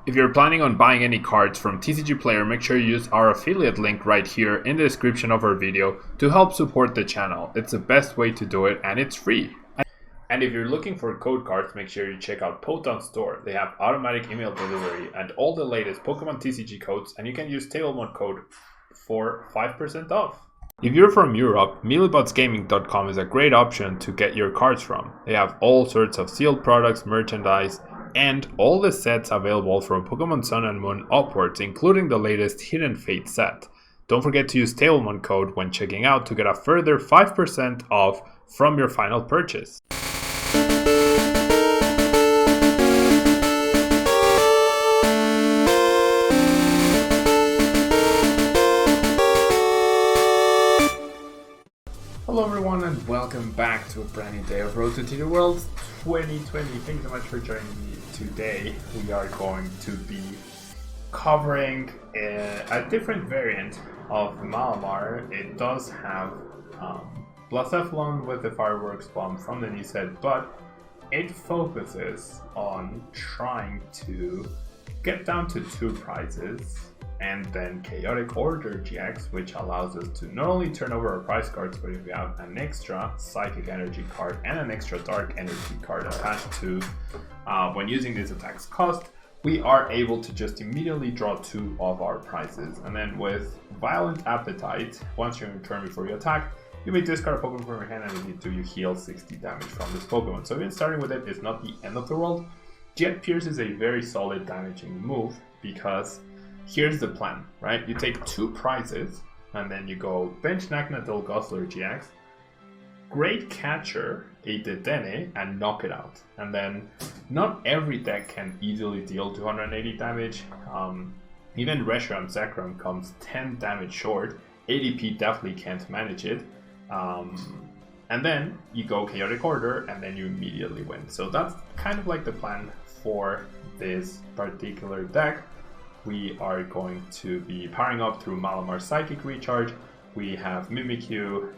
If you're planning on buying any cards from TCG Player, make sure you use our affiliate link right here in the description of our video to help support the channel. It's the best way to do it and it's free. And if you're looking for code cards, make sure you check out Poton Store. They have automatic email delivery and all the latest Pokemon TCG codes, and you can use Tablemon code for 5% off. If you're from Europe, mealybotsgaming.com is a great option to get your cards from. They have all sorts of sealed products, merchandise, and all the sets available from Pokemon Sun and Moon upwards, including the latest Hidden Fate set. Don't forget to use Tablemon code when checking out to get a further 5% off from your final purchase. Hello everyone and welcome back to a brand new day of Road to TCG World 2020. Thanks so much for joining me today. We are going to be covering a different variant of Malamar. It does have Blacephalon with the Fireworks Bomb from the new set, but it focuses on trying to get down to 2 prizes and then Chaotic Order GX, which allows us to not only turn over our prize cards, but if we have an extra Psychic Energy card and an extra Dark Energy card attached to when using this attack's cost, we are able to just immediately draw 2 of our prizes. And then with Violent Appetite, once you're in turn before you attack, you may discard a Pokemon from your hand, and if you do, you heal 60 damage from this Pokemon. So even starting with it is not the end of the world. Jet Pierce is a very solid damaging move because here's the plan, right? You take 2 prizes and then you go bench Naganadel Guzzlord-GX, Great Catcher a Dedenne, and knock it out. And then not every deck can easily deal 280 damage. Even Reshiram Zekrom comes 10 damage short. ADP definitely can't manage it. And then you go Chaotic Order and then you immediately win. So that's kind of like the plan for this particular deck. We are going to be powering up through Malamar Psychic Recharge. We have Mimikyu,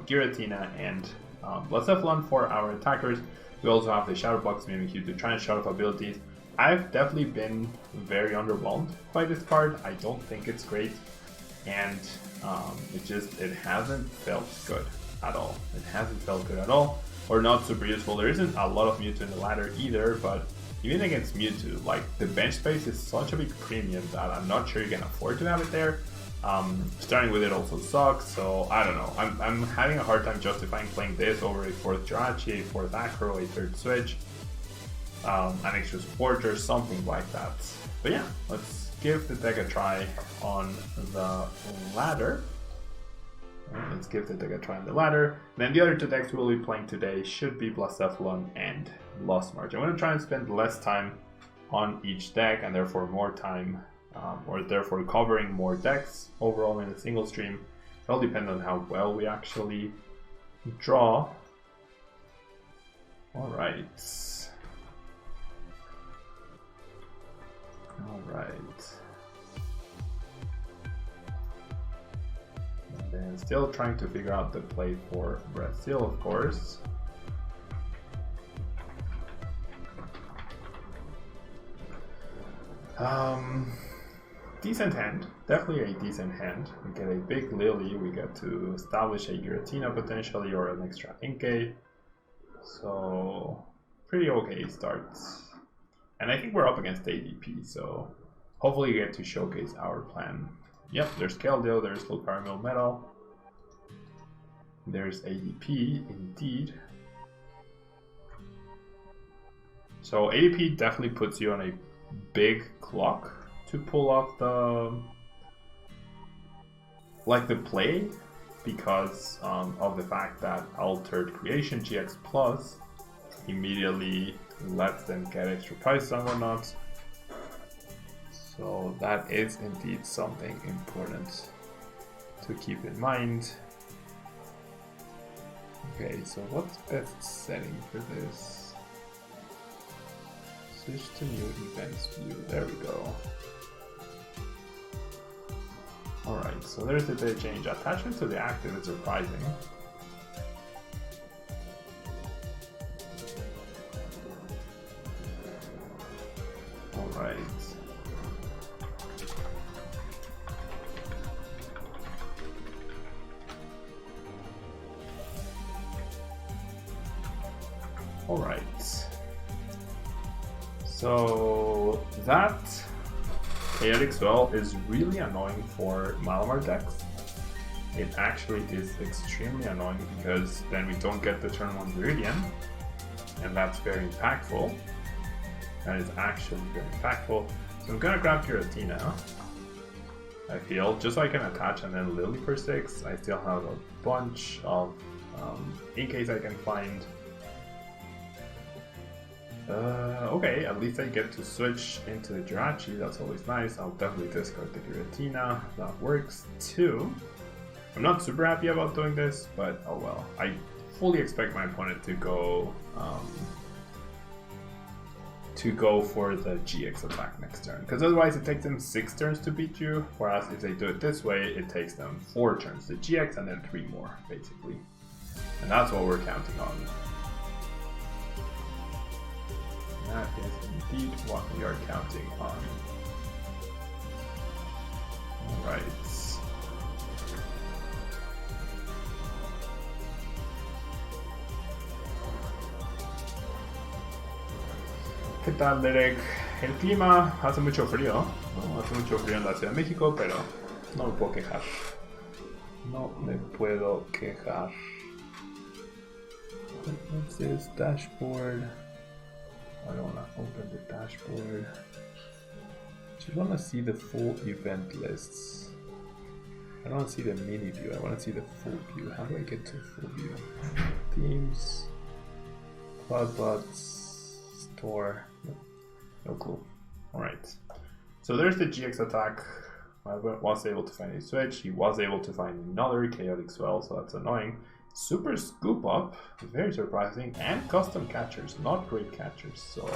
Giratina, and Blacephalon for our attackers. We also have the Shadowbox Mimikyu to try and shut off abilities. I've definitely been very underwhelmed by this card. I don't think it's great, and it hasn't felt good at all. It hasn't felt good at all, or not super useful. There isn't a lot of Mewtwo in the ladder either, but even against Mewtwo, like, the bench space is such a big premium that I'm not sure you can afford to have it there. Starting with it also sucks, so I don't know. I'm having a hard time justifying playing this over a 4th Jirachi, a 4th Acro, a 3rd Switch, an extra supporter, something like that. But yeah, let's give the deck a try on the ladder. Let's give the deck a try on the ladder. Then the other 2 decks we'll be playing today should be Blacephalon and Lost March. I'm going to try and spend less time on each deck and therefore more time, or therefore covering more decks overall in a single stream. It all depends on how well we actually draw. Alright. And still trying to figure out the play for Brazil, of course. Decent hand, definitely a decent hand. We get a big Lillie, we get to establish a Giratina potentially, or an extra Inkay. So, pretty okay starts. And I think we're up against ADP, so hopefully we get to showcase our plan. Yep, there's Keldeo, there's Lucario Metal. There's ADP, indeed. So ADP definitely puts you on a big clock to pull off the play, because of the fact that Altered Creation GX Plus immediately lets them get extra prices and whatnot. So that is indeed something important to keep in mind. Okay, so what's best setting for this? Switch to new events view. There we go. Alright, so there's the day change. Attachment to the active is surprising. Alright. Alright. So that Chaotic Swell is really annoying for Malamar decks. It actually is extremely annoying because then we don't get the turn 1 Viridian, and that's very impactful. That is actually very impactful. So I'm gonna grab Giratina, I feel, just so I can attach and then Lillie for 6. I still have a bunch of Inkays I can find. Okay, at least I get to switch into the Jirachi, that's always nice. I'll definitely discard the Giratina, that works too. I'm not super happy about doing this, but oh well. I fully expect my opponent to go for the GX attack next turn, because otherwise it takes them 6 turns to beat you, whereas if they do it this way, it takes them 4 turns to GX and then 3 more, basically. And that's what we're counting on. That is indeed what we are counting on. Alright. ¿Qué tal, Derek? El clima hace mucho frío. No, hace mucho frío en la Ciudad de México, pero no me puedo quejar. No me puedo quejar. What's this? Dashboard. I don't want to open the dashboard. Just want to see the full event lists. I don't want to see the mini view. I want to see the full view. How do I get to full view? Themes, Cloudbots, Store. No clue. Alright. So there's the GX attack. I was able to find a switch. He was able to find another Chaotic Swell, so that's annoying. Super Scoop Up, very surprising, and custom catchers, not great catchers, so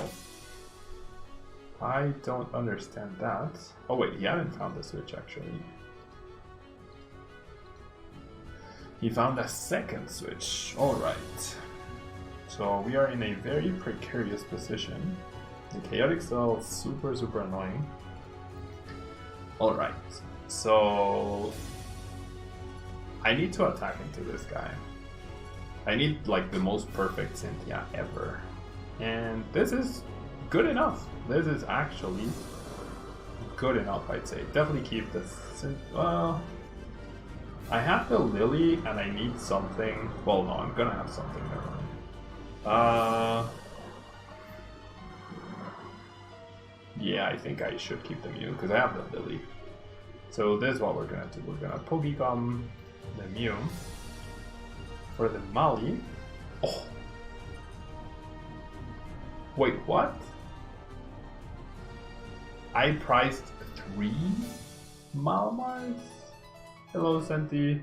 I don't understand that. Oh wait, he hadn't found the switch actually. He found a second switch, alright. So we are in a very precarious position. The Chaotic Swell is super annoying. Alright, so I need to attack into this guy. I need like the most perfect Cynthia ever. And this is good enough. This is actually good enough, I'd say. Definitely keep this. Well, I have the Lillie and I need something. Well, no, I'm gonna have something. Yeah, I think I should keep the Mew because I have the Lillie. So this is what we're gonna do. We're gonna Pokecom the Mew for the Mali. Oh, wait, what? I priced 3 Malamars? Hello, Cynthia.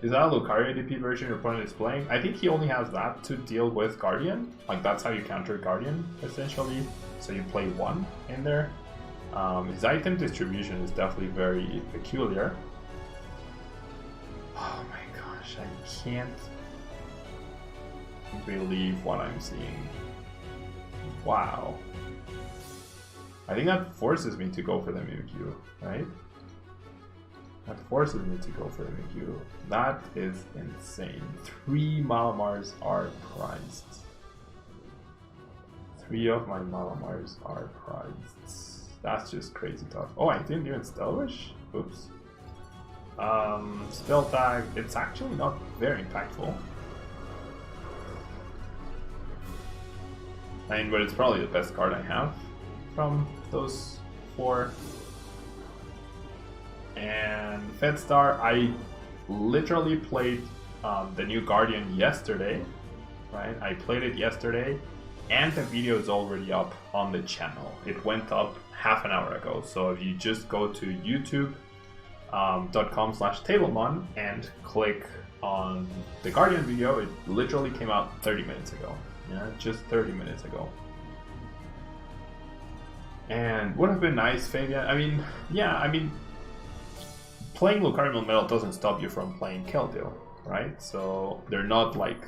Is that a Lucario DP version your opponent is playing? I think he only has that to deal with Guardian. Like, that's how you counter Guardian, essentially. So you play 1 in there. His item distribution is definitely very peculiar. Oh my gosh, I can't believe what I'm seeing. Wow. I think that forces me to go for the Mimikyu, right? That forces me to go for the Mimikyu. That is insane. 3 Malamars are prized. 3 of my Malamars are prized. That's just crazy tough. Oh, I didn't even Stealth Wish? Oops. Spell Tag, it's actually not very impactful. I mean, but it's probably the best card I have from those 4. And Fedstar, I literally played the new Guardian yesterday, right? I played it yesterday, and the video is already up on the channel. It went up half an hour ago. So if you just go to youtube.com/Tablemon and click on the Guardian video, it literally came out 30 minutes ago. Yeah, just 30 minutes ago. And would have been nice, Fabian. I mean, yeah, I mean, playing Lucario Metal doesn't stop you from playing Keldeo, right? So they're not like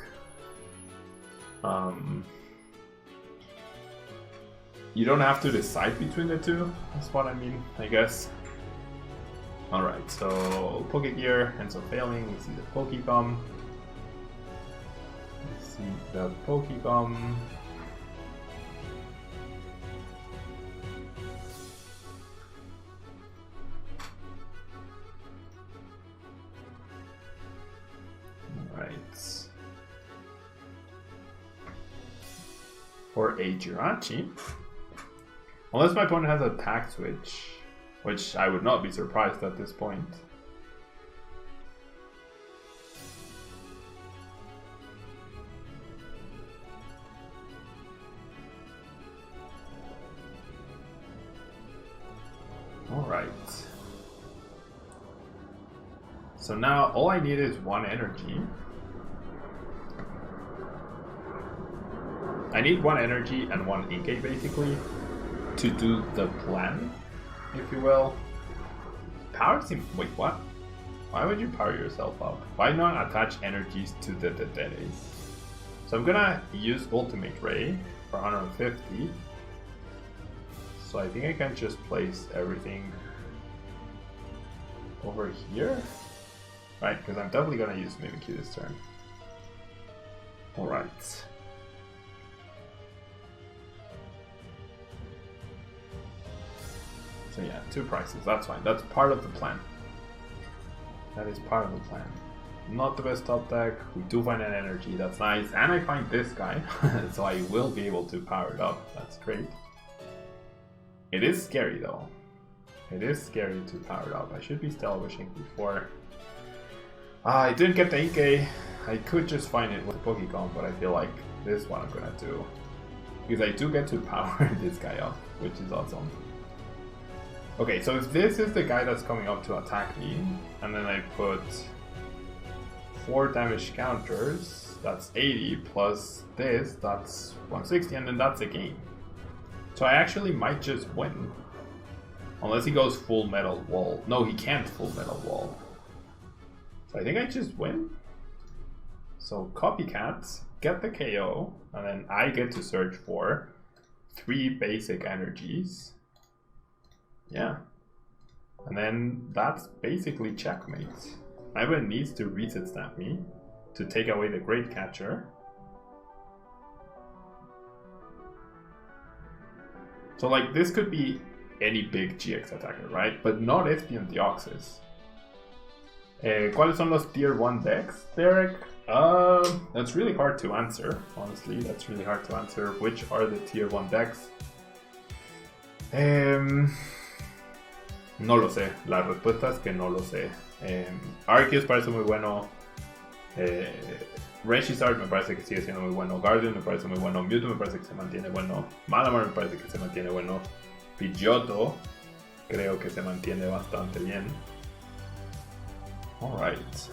you don't have to decide between the two, that's what I mean, I guess. Alright, so Pokegear, Hands of Failing, we see the Pokebomb. Let's see the Pokemon. Alright. For a Jirachi, unless my opponent has a attack switch, which I would not be surprised at this point. Alright. So now all I need is one energy. I need one energy and one Inkay basically to do the plan, if you will. Power seems... Wait, what? Why would you power yourself up? Why not attach energies to the Dededes? So I'm gonna use Ultimate Ray for 150. So I think I can just place everything over here. Right, because I'm definitely gonna use Mimikyu this turn. Alright. So yeah, 2 prices, that's fine. That's part of the plan. That is part of the plan. Not the best top deck. We do find an energy, that's nice. And I find this guy, so I will be able to power it up. That's great. It is scary though. It is scary to power it up. I should be Stellar Wishing before. I didn't get the Inkay. I could just find it with Pokemon, but I feel like this is what I'm gonna do. Because I do get to power this guy up, which is awesome. Okay, so if this is the guy that's coming up to attack me, and then I put 4 damage counters, that's 80, plus this, that's 160, and then that's a game. So I actually might just win. Unless he goes full metal wall. No, he can't full metal wall. So I think I just win. So copycats, get the KO, and then I get to search for 3 basic energies. Yeah. And then that's basically checkmate. My opponent needs to reset stamp me to take away the Great Catcher. So like this could be any big GX attacker, right? But not Espion Deoxys. ¿Cuáles son los tier 1 decks, Derek? That's really hard to answer, honestly. That's really hard to answer. Which are the tier 1 decks? No lo sé. La respuesta es que no lo sé. Arceus parece muy bueno. Registart me parece que sigue siendo muy bueno. Guardian me parece muy bueno. Mewtwo me parece que se mantiene bueno. Malamar me parece que se mantiene bueno. Pidgeotto creo que se mantiene bastante bien. Alright.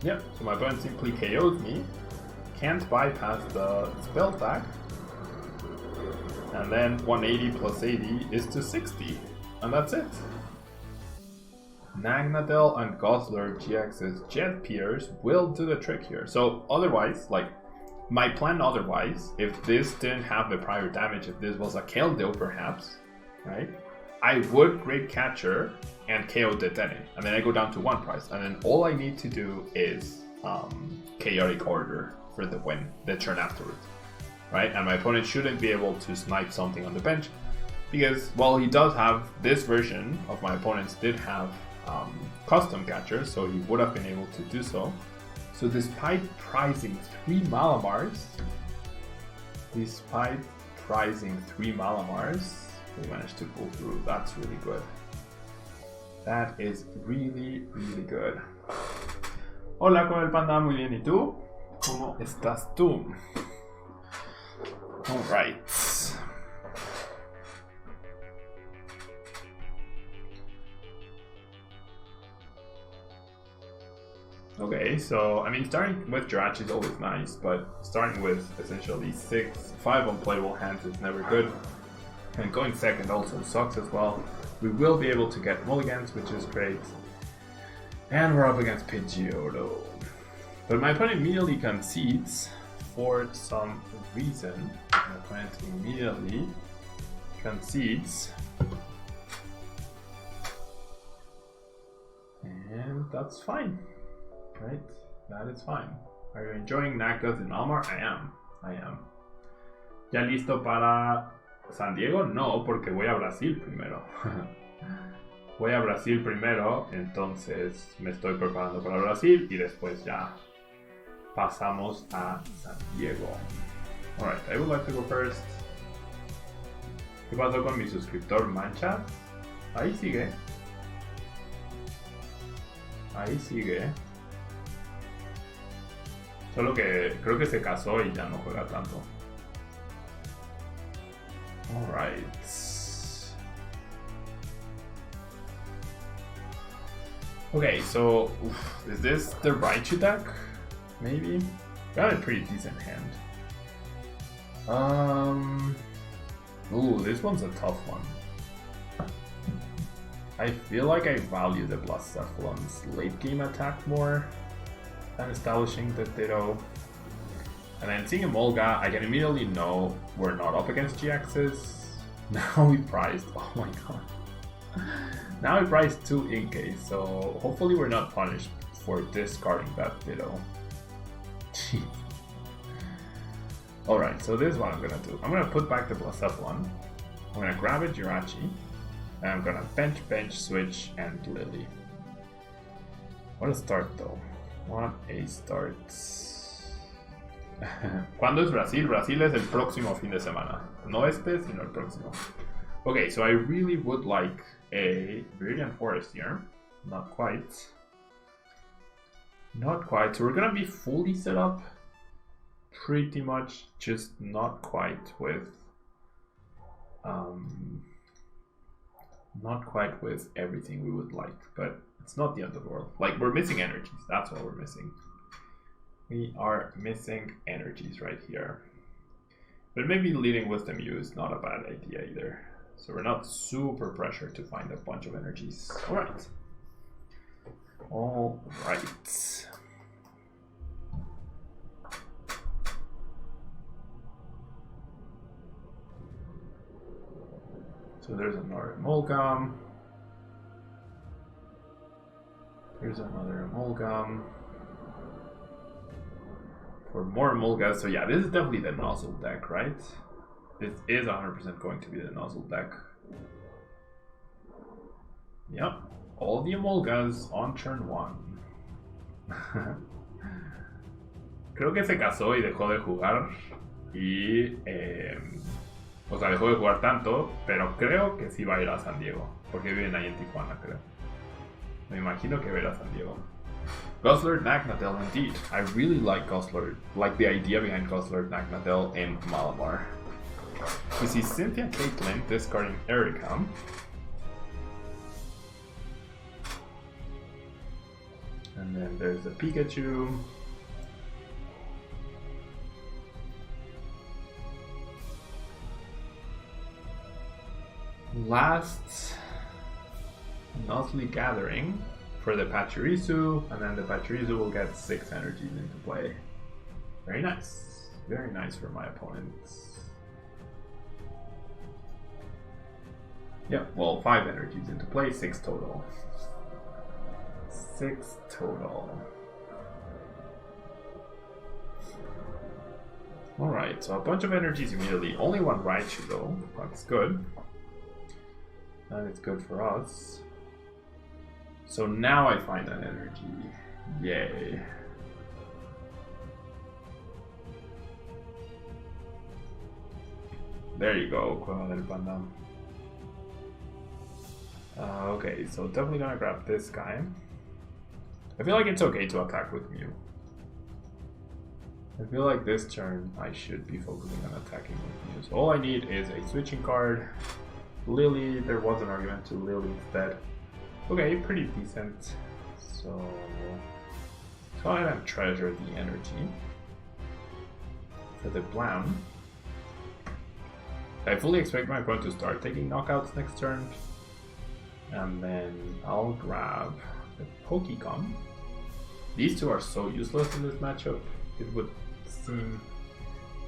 Yep, so my opponent simply KOs me. Can't bypass the spell tag. And then 180 plus 80 is to 60. And that's it. Naganadel and Guzzlord-GX's Jet Pierce will do the trick here. So otherwise, like, my plan otherwise, if this didn't have the prior damage, if this was a Keldeo perhaps, right? I would Great Catcher and KO Dedenne. And then I go down to 1 price. And then all I need to do is Chaotic Order for the win, the turn afterwards. Right? And my opponent shouldn't be able to snipe something on the bench. Because, well, he does have, this version of my opponent's did have custom catchers, so he would have been able to do so. So despite prizing 3 Malamars, we managed to pull through. That's really good. That is really, really good. Hola con el panda, muy bien, ¿y tú? ¿Cómo estás tú? Alright. Okay, so I mean, starting with Jirachi is always nice, but starting with essentially 5 unplayable hands is never good. And going second also sucks as well. We will be able to get mulligans, which is great. And we're up against Pidgeotto. But my opponent immediately concedes for some reason. My opponent immediately concedes. that's fine, right? That is fine. Are you enjoying Nagas in Malamar? I am. ¿Ya listo para San Diego? No, porque voy a Brasil primero. Voy a Brasil primero, entonces me estoy preparando para Brasil y después ya pasamos a San Diego. Alright, I would like to go first. ¿Qué pasó con mi suscriptor Mancha? Ahí sigue. Ahí sigue. Solo que creo que se casó y ya no juega tanto. Alright. Okay, so is this the Raichu deck? Maybe? Got a pretty decent hand. Ooh, this one's a tough one. I feel like I value the Blacephalon's late game attack more than establishing the Ditto. And then seeing a Molga, I can immediately know we're not up against GXs. Now we priced, oh my god. Now we priced 2 Inkay, so hopefully we're not punished for discarding that Ditto. Alright, so this is what I'm gonna do. I'm gonna put back the Blacephalon. I'm gonna grab a Jirachi. And I'm gonna bench, switch, and Lillie. What a start though. What a start. ¿Cuándo es Brasil? Brasil es el próximo fin de semana. No este, sino el próximo. Okay, so I really would like a Viridian Forest here. Not quite. Not quite. So we're gonna be fully set up. Pretty much, just not quite with not quite with everything we would like, but it's not the end of the world. Like, we're missing energies, that's what we're missing. We are missing energies right here. But maybe leading with the Mew is not a bad idea either. So we're not super pressured to find a bunch of energies. Alright. Alright. So there's another Molgam. Here's another Molgam. For more Molgas, so yeah, this is definitely the Nozzle deck, right? This is 100% going to be the Nozzle deck. Yep, all the Molgas on turn 1. Creo que se casó y dejó de jugar. Y o sea, dejó de jugar tanto, pero creo que sí va a ir a San Diego, porque viven ahí en Tijuana, creo. Me imagino que va a ir a San Diego. Guzzlord Naganadel, indeed. I really like Guzzlord, like the idea behind Guzzlord Naganadel in Malamar. We see Cynthia Caitlin discarding Erika. And then there's the Pikachu. Last Nuzly Gathering for the Pachirisu, and then the Pachirisu will get 6 energies into play. Very nice. Very nice for my opponents. Yeah, well, 5 energies into play, 6 total. 6 total. Alright, so a bunch of energies immediately. Only one Raichu though, that's good. And it's good for us. So now I find an energy. Yay. There you go, Cueva del Panda. Okay, so definitely gonna grab this guy. I feel like it's okay to attack with Mew. I feel like this turn I should be focusing on attacking with Mew. So all I need is a switching card. Lillie, there was an argument to Lillie instead. Okay, pretty decent. So go ahead and treasure the energy for the Blown. I fully expect my opponent to start taking knockouts next turn. And then I'll grab the Pokegum. These two are so useless in this matchup, it would seem.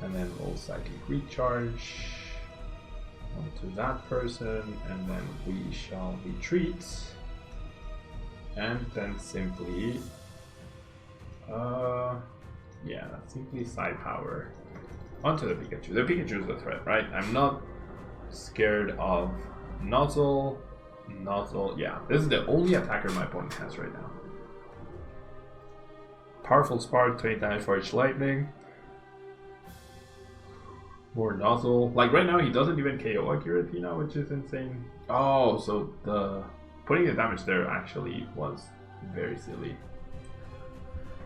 And then we'll Psychic Recharge onto that person, and then we shall retreat And then simply, yeah, simply side power onto the Pikachu. The Pikachu is the threat, right? I'm not scared of Nozzle. Yeah, this is the only attacker my opponent has right now. Powerful Spark, 20 damage for each lightning. More Nozzle. Like right now he doesn't even KO a Giratina, which is insane. Oh, so the putting the damage there actually was very silly.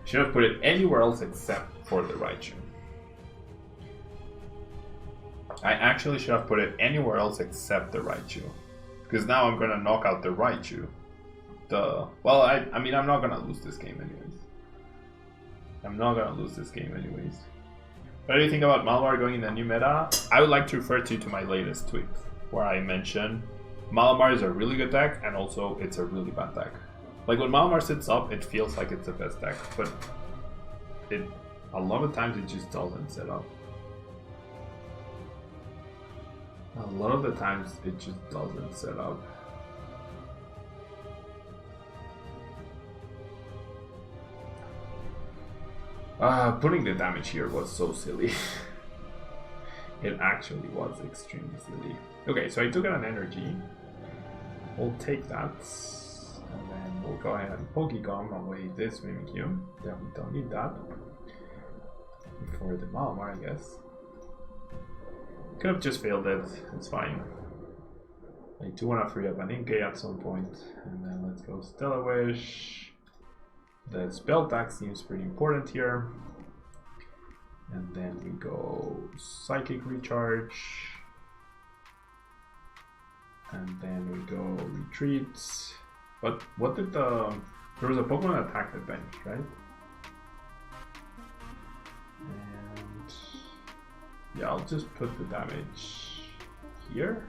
Should have put it anywhere else except for the Raichu. I actually should have put it anywhere else except the Raichu. Because now I'm gonna knock out the Raichu. Well, I mean, I'm not gonna lose this game anyways. What do you think about Malamar going in the new meta? I would like to refer to my latest tweet, where I mentioned Malamar is a really good deck, and also it's a really bad deck. Like when Malamar sits up, it feels like it's the best deck, but a lot of times it just doesn't set up. A lot of the times it just doesn't set up. Putting the damage here was so silly. It actually was extremely silly. Okay, so I took out an energy. We'll take that. And then we'll go ahead and Pokegum away this Mimikyu. Yeah, we don't need that. For the Malamar, I guess. Could have just failed it, it's fine. I do want to free up an Inkay at some point. And then let's go Stellar Wish. The spell tag seems pretty important here. And then we go Psychic Recharge. And then we go Retreat. But what did the... There was a Pokemon attack the bench, right? And... yeah, I'll just put the damage here.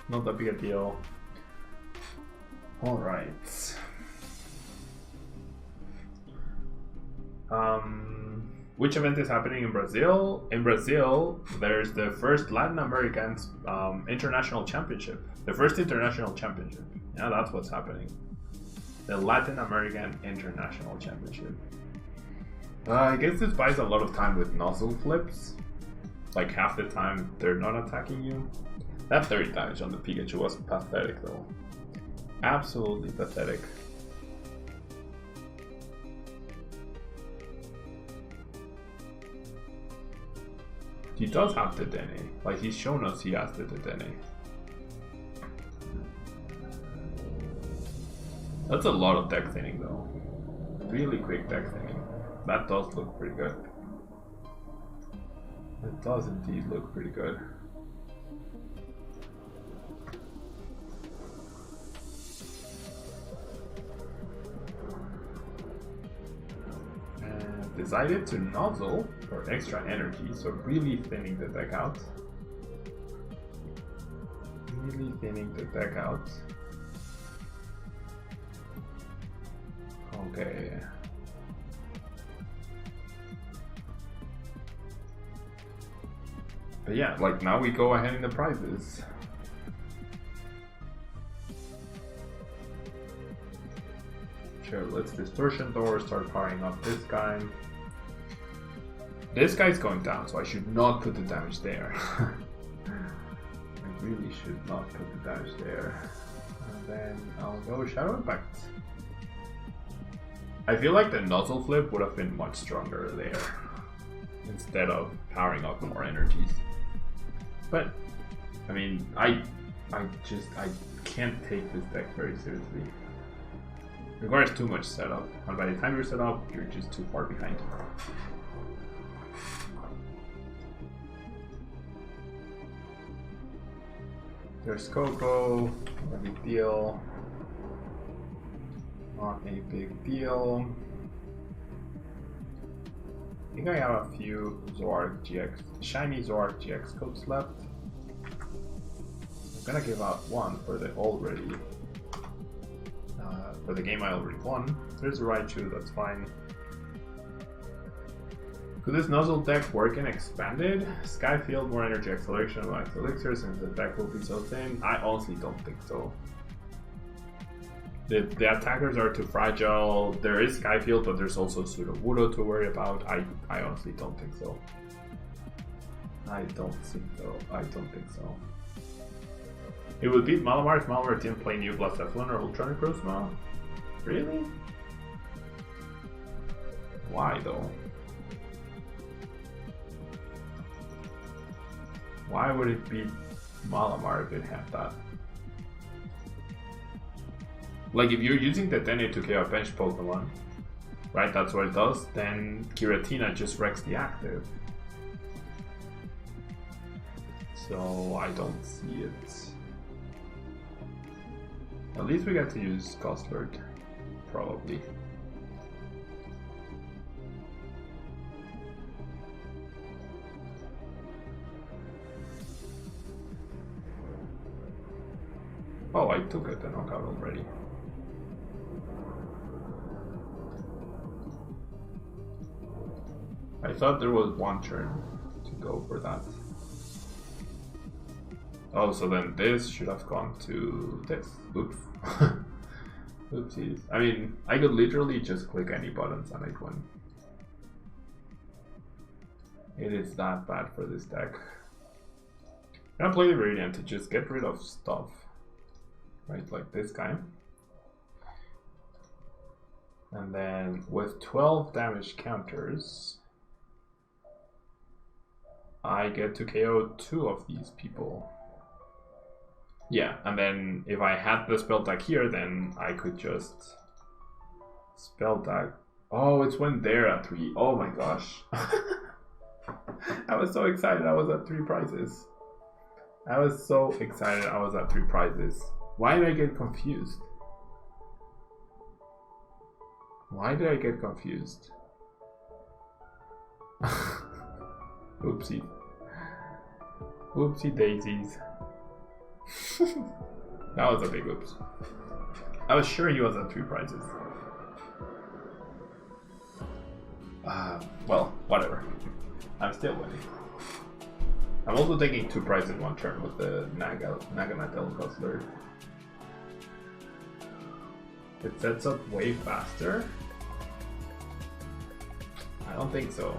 Not that big a deal. Alright. Which event is happening in Brazil? In Brazil, there's the first Latin American International Championship. The first International Championship. Yeah, that's what's happening. The Latin American International Championship. I guess this buys a lot of time with nozzle flips. Like half the time they're not attacking you. That 30 damage on the Pikachu was pathetic though. Absolutely pathetic. He does have the Dedenne. Like he's shown us he has the Dedenne. That's a lot of deck thinning though. Really quick deck thinning. That does look pretty good. It does indeed look pretty good. And decided to nozzle for extra energy, so really thinning the deck out. Really thinning the deck out. Okay. But yeah, like now we go ahead in the prizes. Sure, let's Distortion Door, start powering up this guy. This guy's going down, so I should not put the damage there. I really should not put the damage there. And then I'll go Shadow Impact. I feel like the Nozzle Flip would have been much stronger there, instead of powering up more energies. But, I mean, I can't take this deck very seriously. It requires too much setup, and by the time you're set up, you're just too far behind. There's Coco, not a big deal. Not a big deal. I think I have a few shiny Zoroark-GX codes left. I'm gonna give out one for the for the game I already won. There's a Raichu, that's fine. Could this nozzle deck work in Expanded? Skyfield, more energy acceleration, max elixir, since the deck will be so thin? I honestly don't think so. The attackers are too fragile. There is Skyfield, but there's also Sudowoodo to worry about. I honestly don't think so. I don't think so. It would beat Malamar if Malamar didn't play new Blacephalon or Ultronic Rosma. Really? Why though? Why would it beat Malamar if it had that? Like, if you're using the Dene to KO a bench Pokemon, right, that's what it does, then Giratina just wrecks the active. So I don't see it. At least we got to use Guzzlord, probably. Oh, I took it the knockout already. I thought there was one turn to go for that. Oh, so then this should have gone to this. Oops. Oopsies. I mean, I could literally just click any buttons and it went. It is that bad for this deck. I'm gonna play the Viridian to just get rid of stuff. Right, like this guy. And then with 12 damage counters, I get to KO 2 of these people. Yeah, and then if I had the spell tag here, then I could just spell tag. Oh, it's when they're at 3. Oh my gosh. I was so excited I was at 3 prizes. I was so excited I was at 3 prizes. Why did I get confused? Why did I get confused? Oopsie. Oopsie daisies. That was a big oops. I was sure he was at 3 prizes. Well, whatever. I'm still winning. I'm also taking 2 prizes in 1 turn with the Naganadel Guzzlord. It sets up way faster? I don't think so.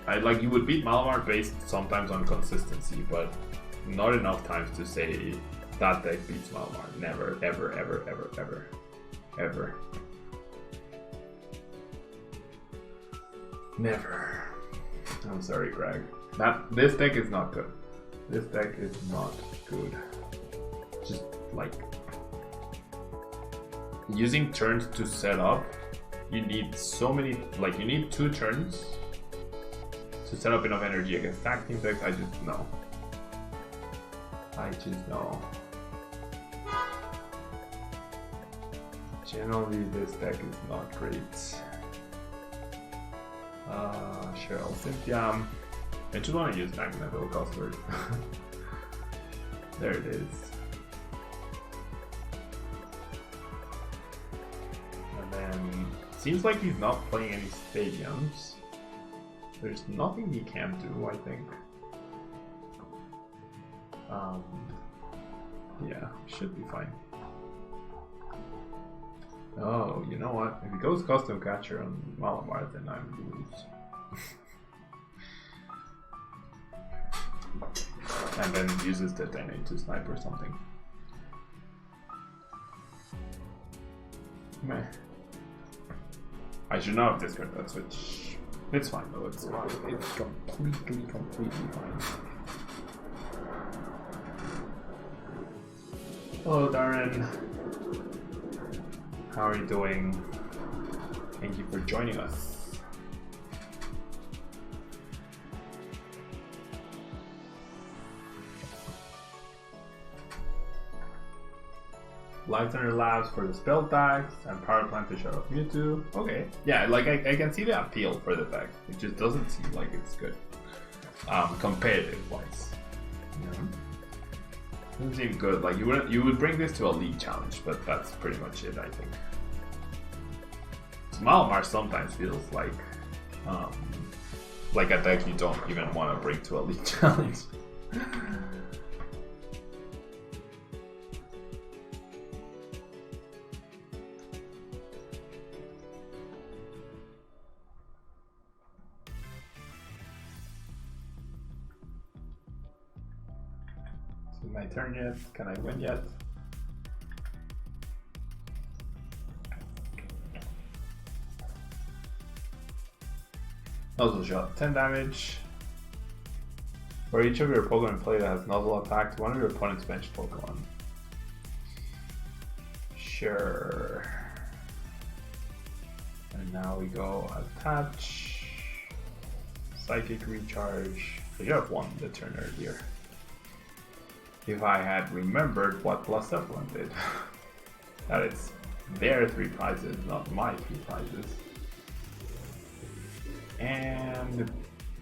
You would beat Malamar based sometimes on consistency, but not enough times to say that deck beats Malamar. Never, ever, ever, ever, ever, ever. Never. I'm sorry, Greg. This deck is not good. This deck is not good. Just like using turns to set up, you need so many, like you need 2 turns to set up enough energy against tag team decks. I just know. Generally, this deck is not great. Cheryl, Cynthia. I just want to use Naganadel Guzzlord. There it is. And then, seems like he's not playing any stadiums. There's nothing he can do, I think. Yeah, should be fine. Oh, you know what? If he goes Custom Catcher on Malamar, then I lose. And then uses the Dene to snipe or something. Meh. I should not have discarded that switch. It's fine though, it's completely fine. Hello Darren. How are you doing? Thank you for joining us. Life Center Labs for the spell tags and Power Plant to shut off Mewtwo. Okay, yeah, like I can see the appeal for the deck. It just doesn't seem like it's good, competitive wise. Yeah. Doesn't seem good. Like you would bring this to a league challenge, but that's pretty much it, I think. Malamar sometimes feels like a deck you don't even want to bring to a league challenge. Is it my turn yet? Can I win yet? Nozzle shot, 10 damage. For each of your Pokemon play that has Nozzle attacked one of your opponent's benched Pokemon. Sure. And now we go attach. Psychic recharge. I should have won the turn earlier. If I had remembered what Blacephalon did. That is their 3 prizes, not my 3 prizes. And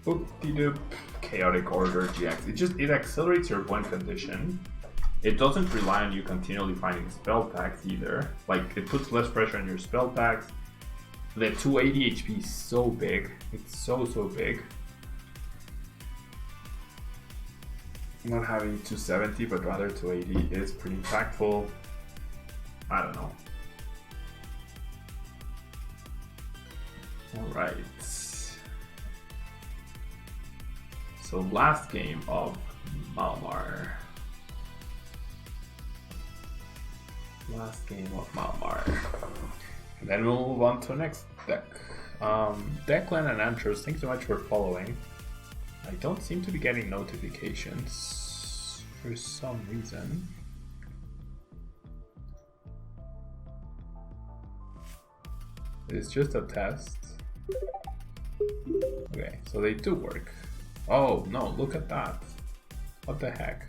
boop-de-doop, Chaotic Order GX. It accelerates your win condition. It doesn't rely on you continually finding spell packs either. Like, it puts less pressure on your spell packs. The 280 HP is so big. It's so big. Not having 270 but rather 280 is pretty impactful. I don't know. Alright. So last game of Malamar. Last game of Malamar. And then we'll move on to the next deck. Declan and Antros, thanks so much for following. I don't seem to be getting notifications for some reason. It's just a test. Okay, so they do work. Oh no, look at that. What the heck?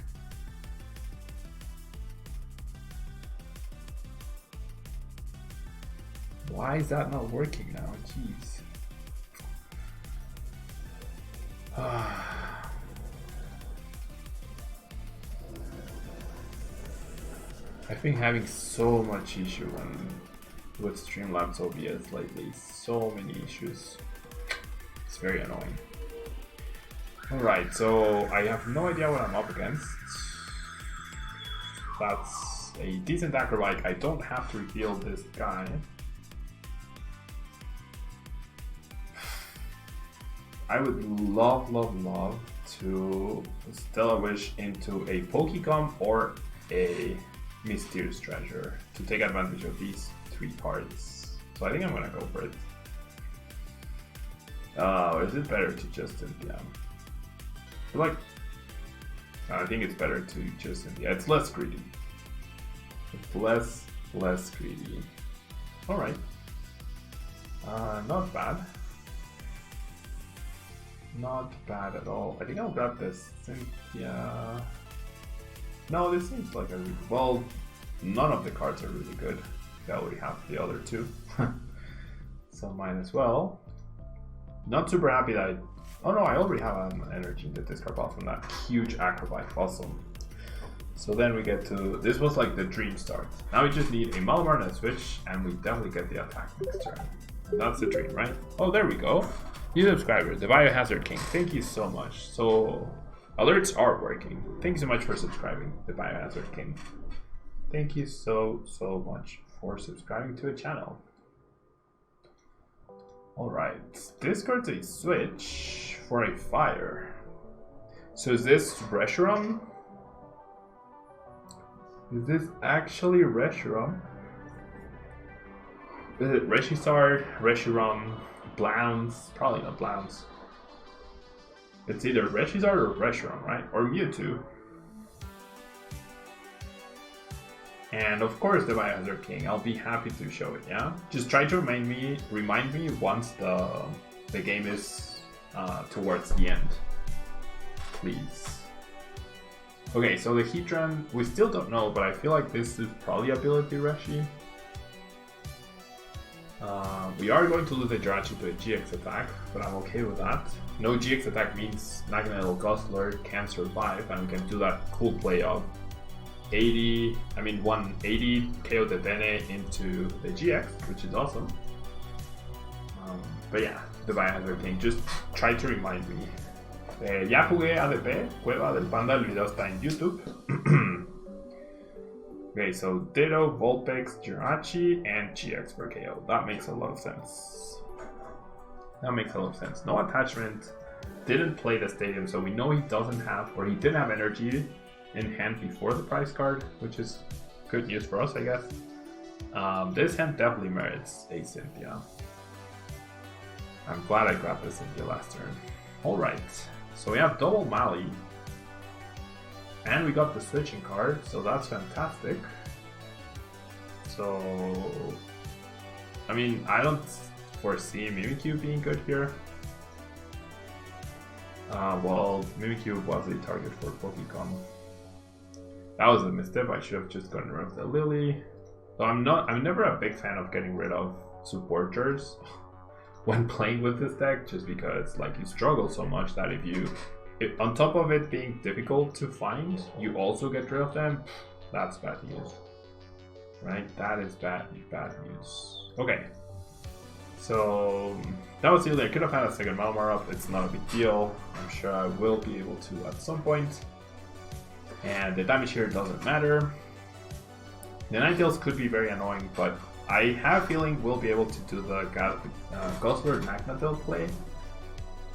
Why is that not working now? Jeez. I've been having so much issue with Streamlabs OBS lately. So many issues. It's very annoying. Alright, so I have no idea what I'm up against. That's a decent Acro Bike. I don't have to reveal this guy. I would love to Stellar Wish into a Pokecom or a Mysterious Treasure to take advantage of these 3 cards. So I think I'm gonna go for it. Or is it better to just Cynthia? I think it's better to just Cynthia. It's less greedy. It's less greedy. Alright. Not bad. Not bad at all. I think I'll grab this Cynthia. No, this seems like a really... Well, none of the cards are really good. I already have the other 2. So might as well. Not super happy that I... Oh no, I already have an energy in the discard pile from that huge Acro Bike. Awesome. So then we get to... This was like the dream start. Now we just need a Malamar and a switch, and we definitely get the attack next turn. And that's the dream, right? Oh, there we go. New subscriber, the Biohazard King. Thank you so much. So... Alerts are working. Thank you so much for subscribing, the Biohazard King. Thank you so much for subscribing to a channel. Alright, discards a switch for a fire. So is this Reshiram? Is this actually Reshiram? Is it Reshisard, Reshiram, Blounce? Probably not Blounce. It's either Reshisard or Reshiram, right? Or Mewtwo. And of course the Biohazard King. I'll be happy to show it, yeah? Just try to remind me once the game is towards the end. Please. Okay, so the Heatran, we still don't know, but I feel like this is probably Ability Reshi. We are going to lose a Jirachi to a GX attack, but I'm okay with that. No GX attack means Naganadel Guzzlord can survive, and we can do that cool play of 180 KO the Dene into the GX, which is awesome. But yeah, the Biohazard King, just try to remind me. Ya jugué ADP, Cueva del Panda, el video está en YouTube. Okay, so Ditto, Vulpix, Jirachi, and GX for KO. That makes a lot of sense. No attachment, didn't play the stadium, so we know he doesn't have, or he didn't have energy in hand before the prize card, which is good news for us, I guess. This hand definitely merits a Cynthia. I'm glad I grabbed the Cynthia last turn. Alright, so we have double Mali. And we got the switching card, so that's fantastic. So, I mean, I don't foresee Mimikyu being good here. Well, Mimikyu was a target for Pokémon. That was a misstep. I should have just gotten rid of the Lillie. So I'm never a big fan of getting rid of supporters when playing with this deck, just because like you struggle so much that if on top of it being difficult to find, you also get rid of them. That's bad news, right? That is bad news. Okay, so that was Lillie. I could have had a second Malamar up. It's not a big deal. I'm sure I will be able to at some point. And the damage here doesn't matter. The Ninetales could be very annoying, but I have a feeling we'll be able to do the Guzzlord Naganadel play.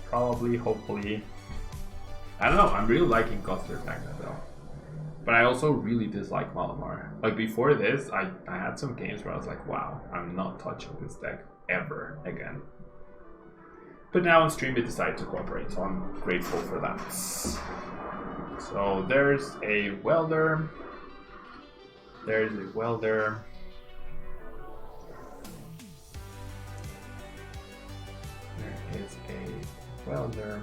Probably, hopefully. I don't know, I'm really liking Guzzlord Naganadel. But I also really dislike Malamar. Like before this, I had some games where I was like, wow, I'm not touching this deck ever again. But now on stream it decided to cooperate, so I'm grateful for that. So there's a welder. There's a welder. There is a welder.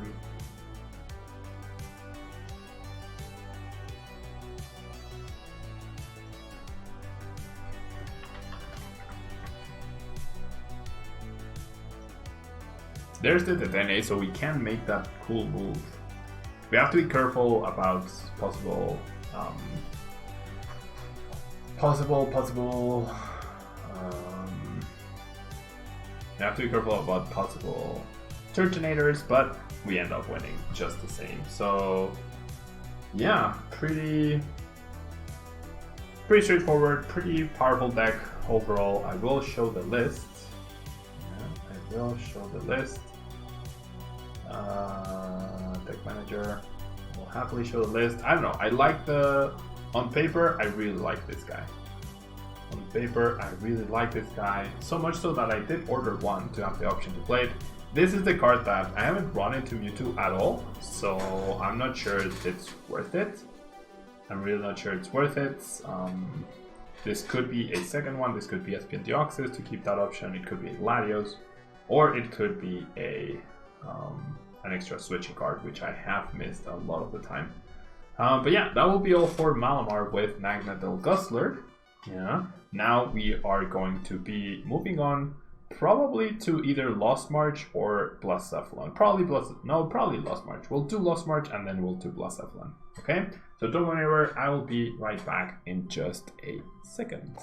There's the Dedenne, so we can make that cool move. We have to be careful about possible we have to be careful about possible Turtonators, but we end up winning just the same. So yeah, pretty straightforward, pretty powerful deck overall. I will show the list. Yeah, I will show the list. Deck manager will happily show the list. I don't know, I like on paper, I really like this guy. On paper, I really like this guy. So much so that I did order one to have the option to play it. This is the card that I haven't run into Mewtwo at all, so I'm not sure it's worth it. I'm really not sure it's worth it. This could be a second one, this could be SP Deoxys to keep that option, it could be Latios, or it could be an extra switching card, which I have missed a lot of the time. But yeah, that will be all for Malamar with Naganadel Guzzlord. Yeah. Now we are going to be moving on, probably to either Lost March or Blacephalon. Probably Lost March. We'll do Lost March and then we'll do Blacephalon. Okay? So don't go anywhere. I will be right back in just a second.